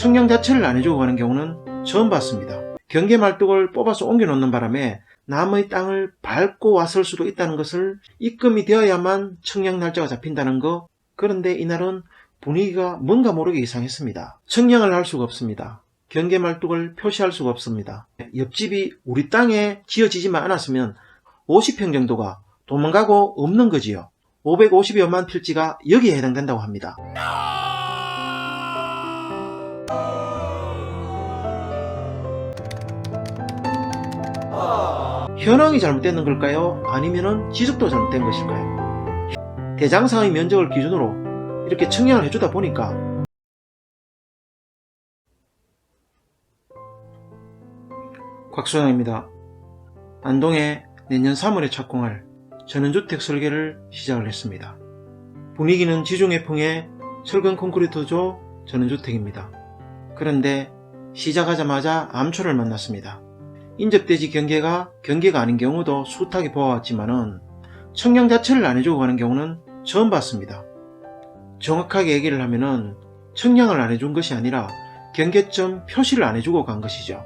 청량 자체를 안 해주고 가는 경우는 처음 봤습니다. 경계 말뚝을 뽑아서 옮겨 놓는 바람에 남의 땅을 밟고 왔을 수도 있다는 것을 입금이 되어야만 청량 날짜가 잡힌다는 거. 그런데 이날은 분위기가 뭔가 모르게 이상했습니다. 청량을 할 수가 없습니다. 경계 말뚝을 표시할 수가 없습니다. 옆집이 우리 땅에 지어지지만 않았으면 50평 정도가 도망가고 없는 거지요. 550여만 필지가 여기에 해당된다고 합니다. 현황이 잘못된 걸까요? 아니면 지적도 잘못된 것일까요? 대장상의 면적을 기준으로 이렇게 청량을 해주다 보니까 곽소장입니다. 안동에 내년 3월에 착공할 전원주택 설계를 시작을 했습니다. 분위기는 지중해 풍의 철근 콘크리트조 전원주택입니다. 그런데 시작하자마자 암초를 만났습니다. 인접대지 경계가 아닌 경우도 숱하게 보아왔지만은 청량 자체를 안 해주고 가는 경우는 처음 봤습니다. 정확하게 얘기를 하면은 청량을 안 해준 것이 아니라 경계점 표시를 안 해주고 간 것이죠.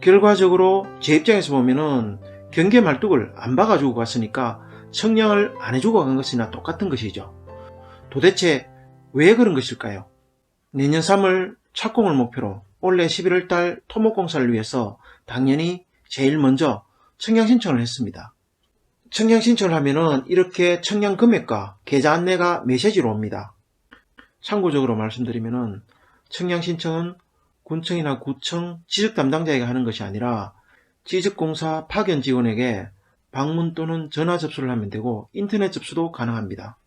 결과적으로 제 입장에서 보면은 경계 말뚝을 안 박아주고 갔으니까 청량을 안 해주고 간 것이나 똑같은 것이죠. 도대체 왜 그런 것일까요? 내년 3월 착공을 목표로 올해 11월달 토목공사를 위해서 당연히 제일 먼저 청량 신청을 했습니다. 청량 신청을 하면은 이렇게 청량 금액과 계좌 안내가 메시지로 옵니다. 참고적으로 말씀드리면은 청량 신청은 군청이나 구청 지적 담당자에게 하는 것이 아니라 지적공사 파견 직원에게 방문 또는 전화 접수를 하면 되고 인터넷 접수도 가능합니다.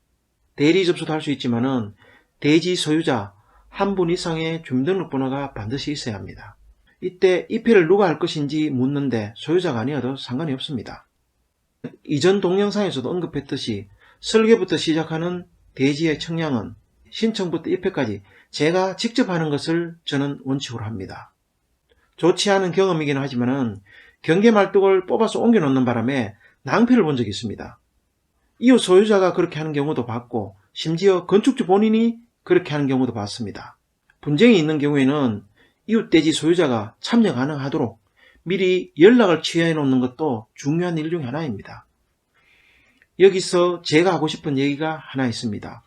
대리 접수도 할 수 있지만은 대지 소유자 한 분 이상의 주민등록번호가 반드시 있어야 합니다. 이때 입회를 누가 할 것인지 묻는데 소유자가 아니어도 상관이 없습니다. 이전 동영상에서도 언급했듯이 설계부터 시작하는 대지의 청량은 신청부터 입회까지 제가 직접 하는 것을 저는 원칙으로 합니다. 좋지 않은 경험이긴 하지만은 경계 말뚝을 뽑아서 옮겨 놓는 바람에 낭패를 본 적이 있습니다. 이웃 소유자가 그렇게 하는 경우도 봤고 심지어 건축주 본인이 그렇게 하는 경우도 봤습니다. 분쟁이 있는 경우에는 이웃 대지 소유자가 참여 가능하도록 미리 연락을 취해 놓는 것도 중요한 일 중 하나입니다. 여기서 제가 하고 싶은 얘기가 하나 있습니다.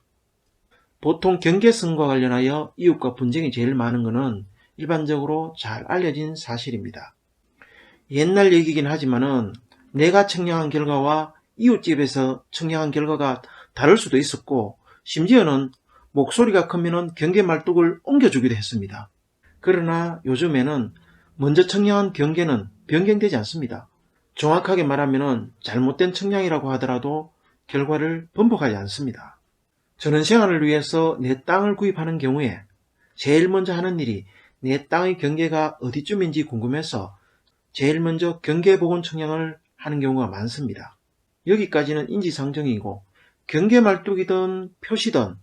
보통 경계선과 관련하여 이웃과 분쟁이 제일 많은 것은 일반적으로 잘 알려진 사실입니다. 옛날 얘기긴 하지만은 내가 청량한 결과와 이웃집에서 청량한 결과가 다를 수도 있었고 심지어는 목소리가 크면은 경계 말뚝을 옮겨주기도 했습니다. 그러나 요즘에는 먼저 청량한 경계는 변경되지 않습니다. 정확하게 말하면은 잘못된 청량이라고 하더라도 결과를 번복하지 않습니다. 저는 생활을 위해서 내 땅을 구입하는 경우에 제일 먼저 하는 일이 내 땅의 경계가 어디쯤인지 궁금해서 제일 먼저 경계복원 청량을 하는 경우가 많습니다. 여기까지는 인지상정이고 경계 말뚝이든 표시든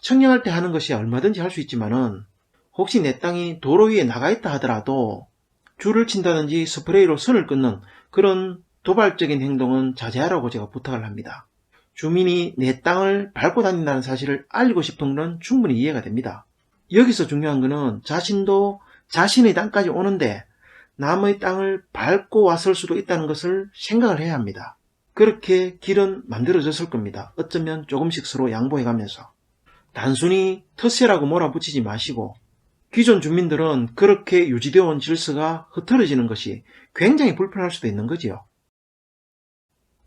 청량할 때 하는 것이 얼마든지 할 수 있지만은 혹시 내 땅이 도로 위에 나가 있다 하더라도 줄을 친다든지 스프레이로 선을 끊는 그런 도발적인 행동은 자제하라고 제가 부탁을 합니다. 주민이 내 땅을 밟고 다닌다는 사실을 알리고 싶은 건 충분히 이해가 됩니다. 여기서 중요한 것은 자신도 자신의 땅까지 오는데 남의 땅을 밟고 왔을 수도 있다는 것을 생각을 해야 합니다. 그렇게 길은 만들어졌을 겁니다. 어쩌면 조금씩 서로 양보해가면서. 단순히 텃세라고 몰아붙이지 마시고 기존 주민들은 그렇게 유지되어 온 질서가 흐트러지는 것이 굉장히 불편할 수도 있는 거지요.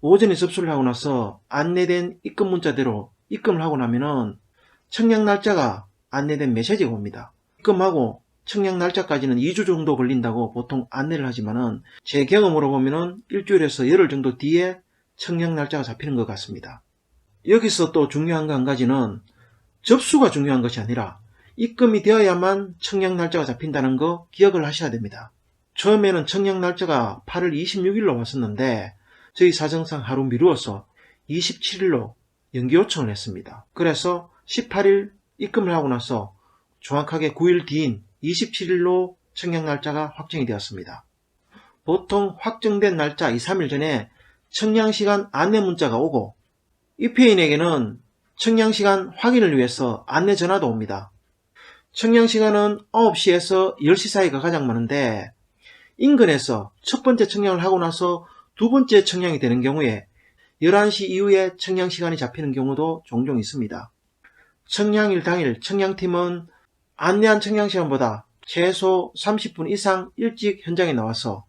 오전에 접수를 하고 나서 안내된 입금 문자대로 입금을 하고 나면은 청량 날짜가 안내된 메시지가 옵니다. 입금하고 청량 날짜까지는 2주 정도 걸린다고 보통 안내를 하지만은 제 경험으로 보면은 일주일에서 열흘 정도 뒤에 청량 날짜가 잡히는 것 같습니다. 여기서 또 중요한 거 한 가지는 접수가 중요한 것이 아니라 입금이 되어야만 청량 날짜가 잡힌다는 거 기억을 하셔야 됩니다. 처음에는 청량 날짜가 8월 26일로 왔었는데 저희 사정상 하루 미루어서 27일로 연기 요청을 했습니다. 그래서 18일 입금을 하고 나서 정확하게 9일 뒤인 27일로 청량 날짜가 확정이 되었습니다. 보통 확정된 날짜 2, 3일 전에 청량시간 안내 문자가 오고 입회인에게는 청량시간 확인을 위해서 안내 전화도 옵니다. 청량시간은 9시에서 10시 사이가 가장 많은데 인근에서 첫 번째 청량을 하고 나서 두 번째 청량이 되는 경우에 11시 이후에 청량시간이 잡히는 경우도 종종 있습니다. 청량일 당일 청량팀은 안내한 청량시간보다 최소 30분 이상 일찍 현장에 나와서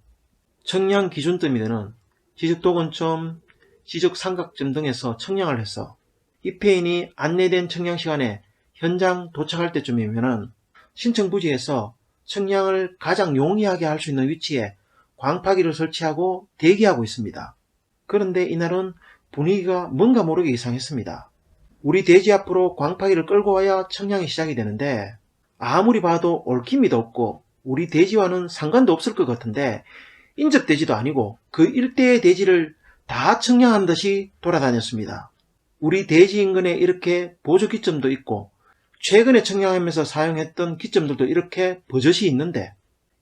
청량 기준점이 되는 지적도건점, 지적삼각점 등에서 청량을 해서 입회인이 안내된 청량시간에 현장 도착할 때쯤이면 신청 부지에서 청량을 가장 용이하게 할 수 있는 위치에 광파기를 설치하고 대기하고 있습니다. 그런데 이날은 분위기가 뭔가 모르게 이상했습니다. 우리 대지 앞으로 광파기를 끌고 와야 청량이 시작이 되는데 아무리 봐도 얽힘이도 없고 우리 대지와는 상관도 없을 것 같은데 인접대지도 아니고 그 일대의 대지를 다 청량한 듯이 돌아다녔습니다. 우리 대지 인근에 이렇게 보조 기점도 있고 최근에 청량하면서 사용했던 기점들도 이렇게 버젓이 있는데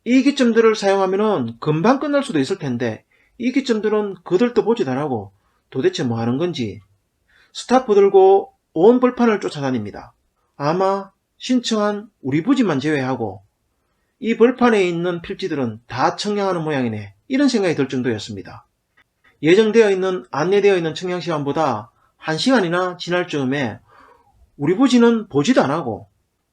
이 기점들을 사용하면 금방 끝날 수도 있을 텐데 이 기점들은 그들도 보지도 않고 도대체 뭐 하는 건지 스타프 들고 온 벌판을 쫓아다닙니다. 아마 신청한 우리 부지만 제외하고 이 벌판에 있는 필지들은 다 청량하는 모양이네 이런 생각이 들 정도였습니다. 예정되어 있는 안내되어 있는 청량시간보다 1시간이나 지날 즈음에 우리 부지는 보지도 않고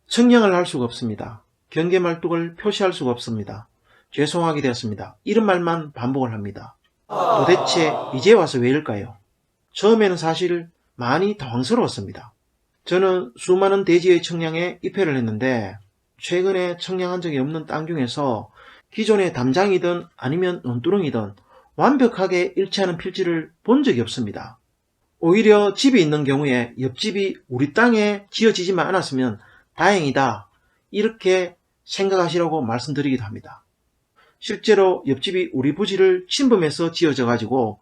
청량을 할 수가 없습니다. 경계말뚝을 표시할 수가 없습니다. 죄송하게 되었습니다. 이런 말만 반복을 합니다. 도대체 이제 와서 왜일까요? 처음에는 사실 많이 당황스러웠습니다. 저는 수많은 대지의 청량에 입회를 했는데 최근에 청량한 적이 없는 땅 중에서 기존의 담장이든 아니면 논두렁이든 완벽하게 일치하는 필지를 본 적이 없습니다. 오히려 집이 있는 경우에 옆집이 우리 땅에 지어지지만 않았으면 다행이다 이렇게 생각하시라고 말씀드리기도 합니다. 실제로 옆집이 우리 부지를 침범해서 지어져 가지고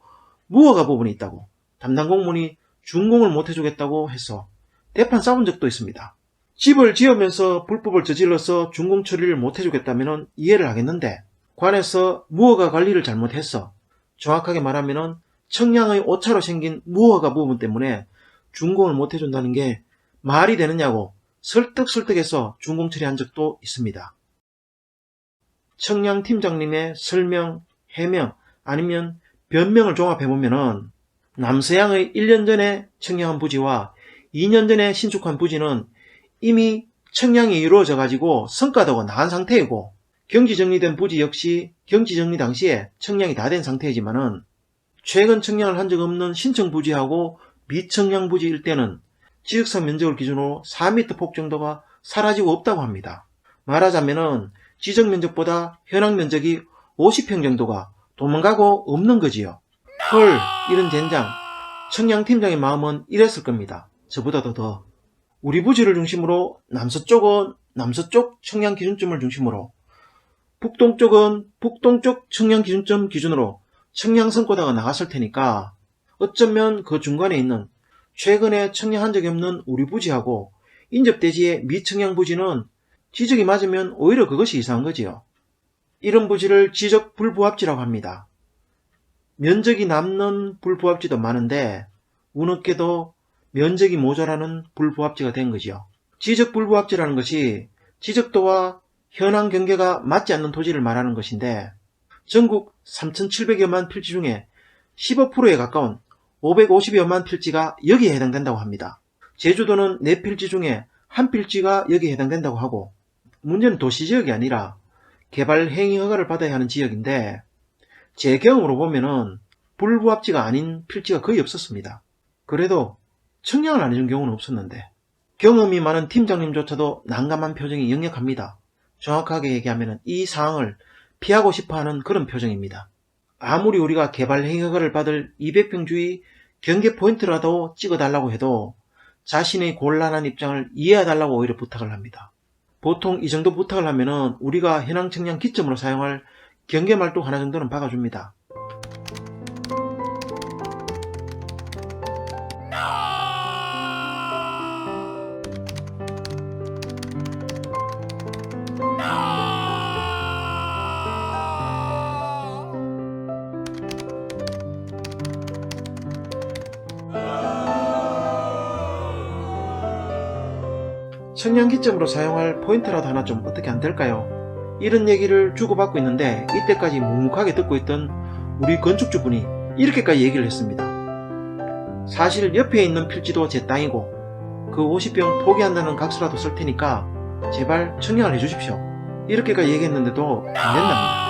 무허가 부분이 있다고 담당 공무원이 준공을 못 해주겠다고 해서 대판 싸운 적도 있습니다. 집을 지으면서 불법을 저질러서 준공 처리를 못 해주겠다면 이해를 하겠는데 관에서 무허가 관리를 잘못해서 정확하게 말하면 청량의 오차로 생긴 무허가 부분 때문에 준공을 못 해준다는 게 말이 되느냐고 설득해서 준공 처리한 적도 있습니다. 청량 팀장님의 설명, 해명 아니면 변명을 종합해보면 남서양의 1년 전에 청량한 부지와 2년 전에 신축한 부지는 이미 청량이 이루어져 가지고 성과도가 나은 상태이고 경지정리된 부지 역시 경지정리 당시에 청량이 다 된 상태이지만은 최근 청량을 한 적 없는 신청 부지하고 미청량 부지일 때는 지적상 면적을 기준으로 4m 폭 정도가 사라지고 없다고 합니다. 말하자면은 지적 면적보다 현황 면적이 50평 정도가 도망가고 없는 거지요. 헐, 이런 젠장. 청량 팀장의 마음은 이랬을 겁니다. 저보다도 더. 우리 부지를 중심으로 남서쪽은 남서쪽 청량 기준점을 중심으로 북동쪽은 북동쪽 청량 기준점 기준으로 청량 성과다가 나갔을 테니까 어쩌면 그 중간에 있는 최근에 청량한 적이 없는 우리 부지하고 인접대지의 미청량 부지는 지적이 맞으면 오히려 그것이 이상한 거지요. 이런 부지를 지적 불부합지라고 합니다. 면적이 남는 불부합지도 많은데 우습게도 면적이 모자라는 불부합지가 된 거지요. 지적 불부합지라는 것이 지적도와 현황 경계가 맞지 않는 토지를 말하는 것인데 전국 3,700여만 필지 중에 15%에 가까운 550여만 필지가 여기에 해당된다고 합니다. 제주도는 4필지 중에 1필지가 여기에 해당된다고 하고 문제는 도시지역이 아니라 개발 행위 허가를 받아야 하는 지역인데 제 경험으로 보면은 불부합지가 아닌 필지가 거의 없었습니다. 그래도 청량을 안 해준 경우는 없었는데 경험이 많은 팀장님조차도 난감한 표정이 역력합니다. 정확하게 얘기하면 이 상황을 피하고 싶어하는 그런 표정입니다. 아무리 우리가 개발 행위 허가를 받을 200평 주위 경계 포인트라도 찍어달라고 해도 자신의 곤란한 입장을 이해해달라고 오히려 부탁을 합니다. 보통 이 정도 부탁을 하면은 우리가 현황 청량 기점으로 사용할 경계말뚝 하나 정도는 박아줍니다. 청량 기점으로 사용할 포인트라도 하나 좀 어떻게 안 될까요? 이런 얘기를 주고받고 있는데 이때까지 묵묵하게 듣고 있던 우리 건축주분이 이렇게까지 얘기를 했습니다. 사실 옆에 있는 필지도 제 땅이고 그 50평 포기한다는 각서라도 쓸 테니까 제발 청량을 해주십시오. 이렇게까지 얘기했는데도 안 된답니다.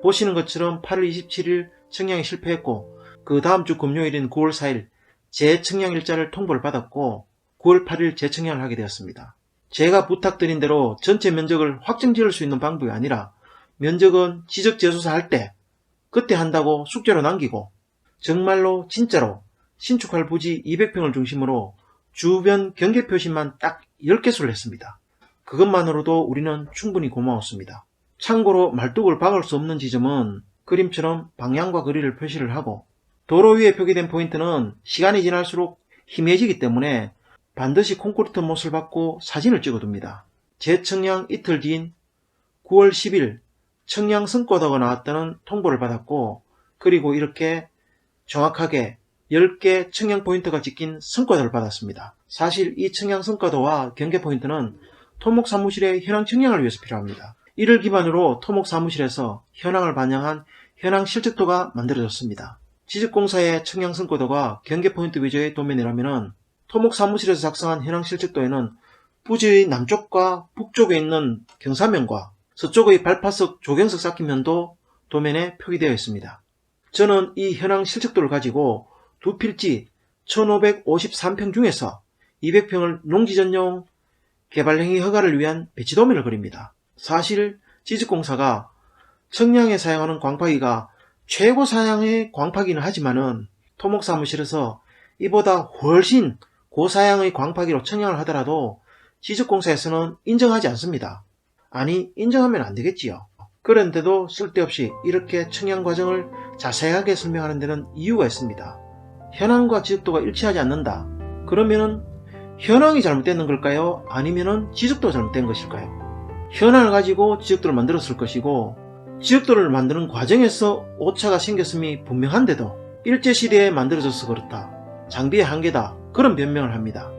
보시는 것처럼 8월 27일 청량이 실패했고 그 다음 주 금요일인 9월 4일 재청량 일자를 통보를 받았고 9월 8일 재청량을 하게 되었습니다. 제가 부탁드린 대로 전체 면적을 확정 지을 수 있는 방법이 아니라 면적은 지적재조사 할 때 그때 한다고 숙제로 남기고 정말로 진짜로 신축할 부지 200평을 중심으로 주변 경계 표시만 딱 10개수를 했습니다. 그것만으로도 우리는 충분히 고마웠습니다. 참고로 말뚝을 박을 수 없는 지점은 그림처럼 방향과 거리를 표시를 하고 도로 위에 표기된 포인트는 시간이 지날수록 희미해지기 때문에 반드시 콘크리트 못을 받고 사진을 찍어둡니다. 재청량 이틀 뒤인 9월 10일 청량 성과도가 나왔다는 통보를 받았고 그리고 이렇게 정확하게 10개 청량 포인트가 찍힌 성과도를 받았습니다. 사실 이 청량 성과도와 경계 포인트는 토목 사무실의 현황 청량을 위해서 필요합니다. 이를 기반으로 토목 사무실에서 현황을 반영한 현황 실측도가 만들어졌습니다. 지적공사의 청량 성과도가 경계 포인트 위주의 도면이라면 토목 사무실에서 작성한 현황 실측도에는 부지의 남쪽과 북쪽에 있는 경사면과 서쪽의 발파석 조경석 쌓기면도 도면에 표기되어 있습니다. 저는 이 현황 실측도를 가지고 두 필지 1553평 중에서 200평을 농지전용 개발행위 허가를 위한 배치도면을 그립니다. 사실 지적공사가 청량에 사용하는 광파기가 최고 사양의 광파기는 하지만은 토목사무실에서 이보다 훨씬 고사양의 광파기로 청량을 하더라도 지적공사에서는 인정하지 않습니다. 아니 인정하면 안 되겠지요. 그런데도 쓸데없이 이렇게 청량 과정을 자세하게 설명하는 데는 이유가 있습니다. 현황과 지적도가 일치하지 않는다. 그러면은 현황이 잘못된 걸까요? 아니면은 지적도가 잘못된 것일까요? 현황을 가지고 지적도를 만들었을 것이고 지적도를 만드는 과정에서 오차가 생겼음이 분명한데도 일제시대에 만들어져서 그렇다. 장비의 한계다. 그런 변명을 합니다.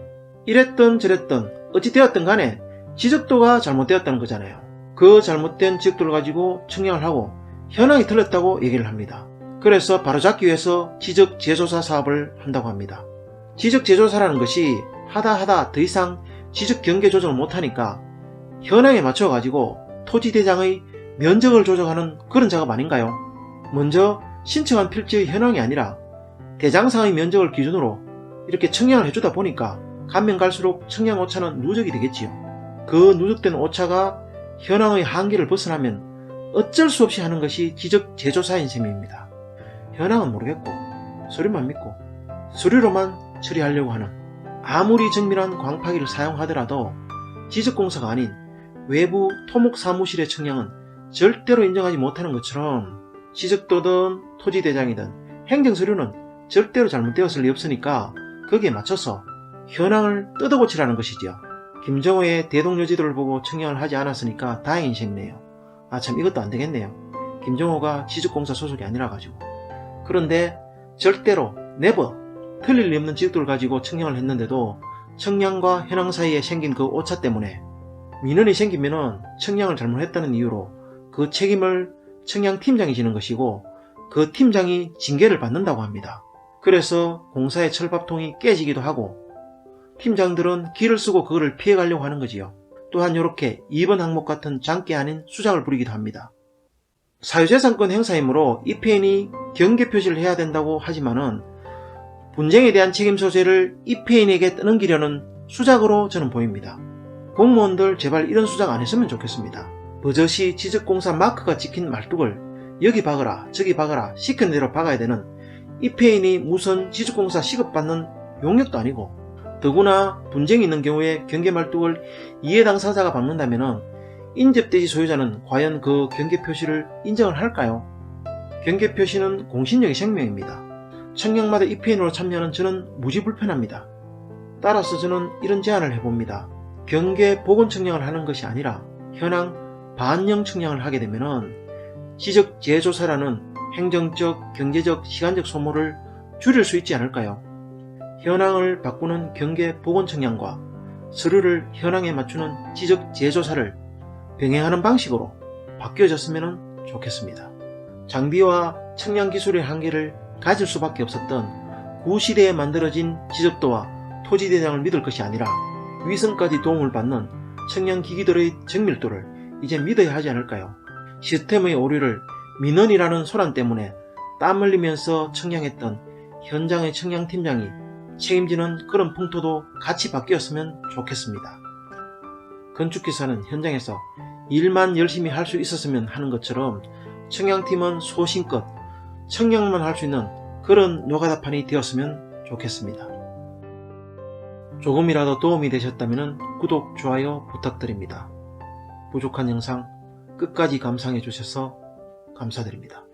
이랬던 저랬던 어찌 되었든 간에 지적도가 잘못되었다는 거잖아요. 그 잘못된 지적도를 가지고 청량을 하고 현황이 틀렸다고 얘기를 합니다. 그래서 바로잡기 위해서 지적재조사 사업을 한다고 합니다. 지적재조사라는 것이 하다 더 이상 지적경계 조정을 못하니까 현황에 맞춰가지고 토지대장의 면적을 조정하는 그런 작업 아닌가요? 먼저 신청한 필지의 현황이 아니라 대장상의 면적을 기준으로 이렇게 청량을 해주다 보니까 가면 갈수록 청량 오차는 누적이 되겠지요. 그 누적된 오차가 현황의 한계를 벗어나면 어쩔 수 없이 하는 것이 지적재조사인 셈입니다. 현황은 모르겠고 서류만 믿고 서류로만 처리하려고 하는 아무리 정밀한 광파기를 사용하더라도 지적공사가 아닌 외부 토목사무실의 청량은 절대로 인정하지 못하는 것처럼 지적도든 토지대장이든 행정서류는 절대로 잘못되었을 리 없으니까 거기에 맞춰서 현황을 뜯어고치라는 것이지요. 김정호의 대동여지도를 보고 청량을 하지 않았으니까 다행인 셈이네요. 참 이것도 안 되겠네요. 김정호가 지적공사 소속이 아니라 가지고. 그런데 절대로 네버 틀릴 리 없는 지적도를 가지고 청량을 했는데도 청량과 현황 사이에 생긴 그 오차 때문에 민원이 생기면 청량을 잘못했다는 이유로 그 책임을 청량팀장이 지는 것이고 그 팀장이 징계를 받는다고 합니다. 그래서 공사의 철밥통이 깨지기도 하고 팀장들은 기를 쓰고 그거를 피해가려고 하는 거지요. 또한 이렇게 2번 항목 같은 장기 아닌 수작을 부리기도 합니다. 사유재산권 행사이므로 EPN이 경계 표시를 해야 된다고 하지만은 분쟁에 대한 책임 소재를 EPN에게 떠넘기려는 수작으로 저는 보입니다. 공무원들 제발 이런 수작 안 했으면 좋겠습니다. 버젓이 지적공사 마크가 찍힌 말뚝을 여기 박아라 저기 박아라 시키는 대로 박아야 되는 EPN이 무슨 지적공사 시급받는 용역도 아니고, 더구나 분쟁이 있는 경우에 경계 말뚝을 이해 당사자가 박는다면 인접대지 소유자는 과연 그 경계 표시를 인정을 할까요? 경계 표시는 공신력의 생명입니다. 청량마다 EPN으로 참여하는 저는 무지 불편합니다. 따라서 저는 이런 제안을 해봅니다. 경계 복원 청량을 하는 것이 아니라 현황 반영 청량을 하게 되면 지적 재조사라는 행정적, 경제적, 시간적 소모를 줄일 수 있지 않을까요? 현황을 바꾸는 경계 복원 청량과 서류를 현황에 맞추는 지적 재조사를 병행하는 방식으로 바뀌어졌으면 좋겠습니다. 장비와 청량 기술의 한계를 가질 수밖에 없었던 구시대에 만들어진 지적도와 토지대장을 믿을 것이 아니라 위성까지 도움을 받는 청량기기들의 정밀도를 이제 믿어야 하지 않을까요? 시스템의 오류를 민원이라는 소란 때문에 땀 흘리면서 청량했던 현장의 청량팀장이 책임지는 그런 풍토도 같이 바뀌었으면 좋겠습니다. 건축기사는 현장에서 일만 열심히 할 수 있었으면 하는 것처럼 청량팀은 소신껏 청량만 할 수 있는 그런 노가다판이 되었으면 좋겠습니다. 조금이라도 도움이 되셨다면 구독, 좋아요 부탁드립니다. 부족한 영상 끝까지 감상해 주셔서 감사드립니다.